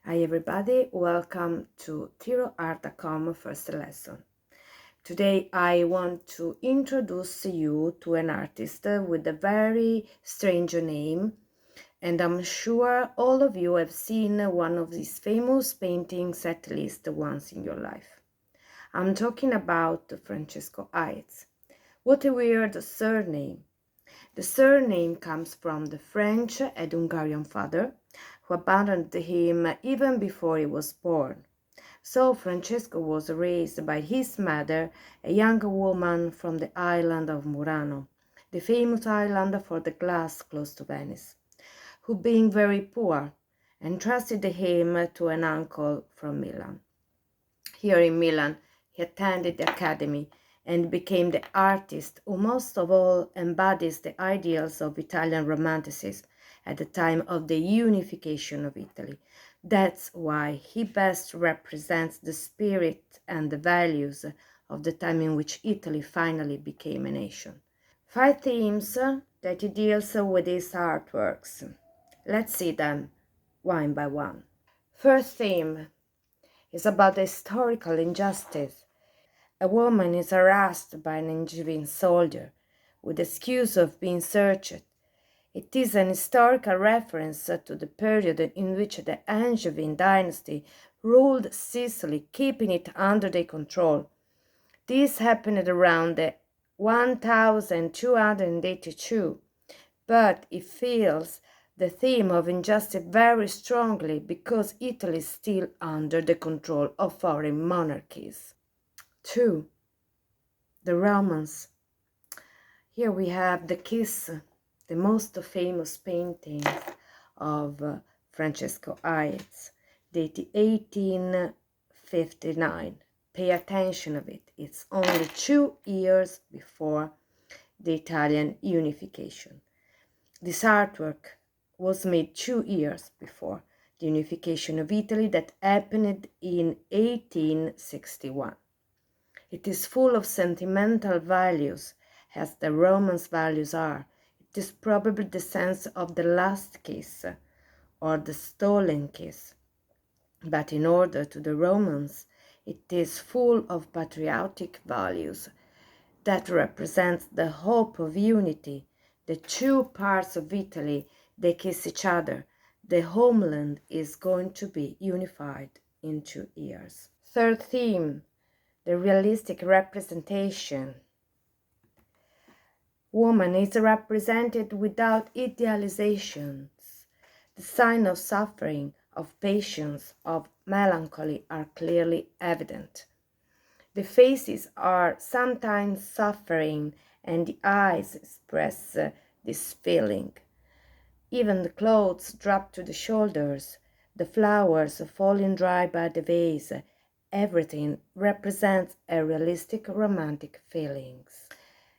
Hi everybody, welcome to Tiro Art.com first lesson. Today I want to introduce you to an artist with a very strange name, and I'm sure all of you have seen one of his famous paintings at least once in your life. I'm talking about Francesco Hayez. What a weird surname. The surname comes from the French and Hungarian father, who abandoned him even before he was born. So Francesco was raised by his mother, a young woman from the island of Murano, the famous island for the glass close to Venice, who, being very poor, entrusted him to an uncle from Milan. Here in Milan, he attended the academy and became the artist who most of all embodies the ideals of Italian Romanticism at the time of the unification of Italy. That's why he best represents the spirit and the values of the time in which Italy finally became a nation. 5 themes that he deals with his artworks. Let's see them one by one. First theme is about the historical injustice. A woman is harassed by an Angevin soldier with the excuse of being searched. It is an historical reference to the period in which the Angevin dynasty ruled Sicily, keeping it under their control. This happened around 1282, but it feels the theme of injustice very strongly because Italy is still under the control of foreign monarchies. 2. The Romans. Here we have the Kiss, the most famous painting of Francesco Hayez, dated 1859. Pay attention of it. It's only 2 years before the Italian unification. This artwork was made 2 years before the unification of Italy that happened in 1861. It is full of sentimental values, as the Romans' values are. It is probably the sense of the last kiss or the stolen kiss. But in order to the Romans, it is full of patriotic values that represents the hope of unity. The 2 parts of Italy, they kiss each other. The homeland is going to be unified in 2 years. Third theme, the realistic representation. Woman is represented without idealizations. The signs of suffering, of patience, of melancholy are clearly evident. The faces are sometimes suffering and the eyes express this feeling. Even the clothes drop to the shoulders, the flowers falling dry by the vase, everything represents a realistic romantic feelings.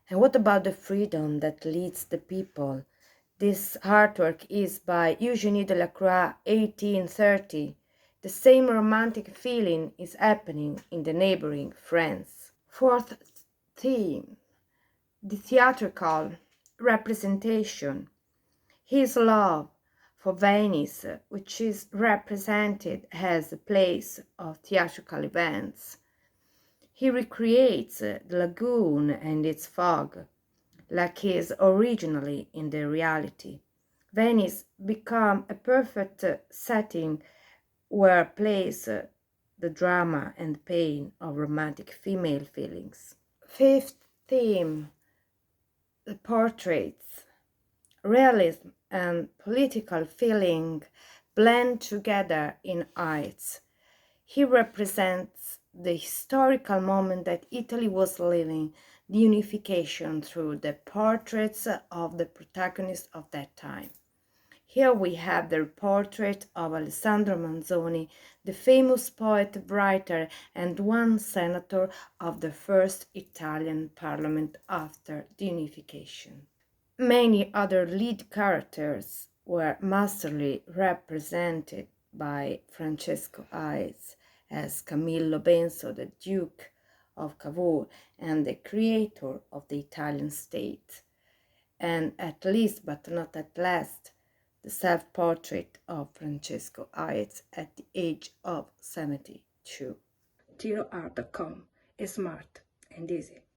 And what about the freedom that leads the people? This artwork is by Eugénie Delacroix, 1830. The same romantic feeling is happening in the neighboring France. Fourth theme, the theatrical representation. His love for Venice, which is represented as a place of theatrical events. He recreates the lagoon and its fog, like he is originally in the reality. Venice become a perfect setting where plays the drama and pain of romantic female feelings. Fifth theme, the portraits. Realism and political feeling blend together in Hayez. He represents the historical moment that Italy was living, the unification through the portraits of the protagonists of that time. Here we have the portrait of Alessandro Manzoni, the famous poet, writer, and one senator of the first Italian parliament after the unification. Many other lead characters were masterly represented by Francesco Hayez as Camillo Benso, the Duke of Cavour and the creator of the Italian state, and at least but not at last, the self-portrait of Francesco Hayez at the age of 72. TiroArt.com is smart and easy.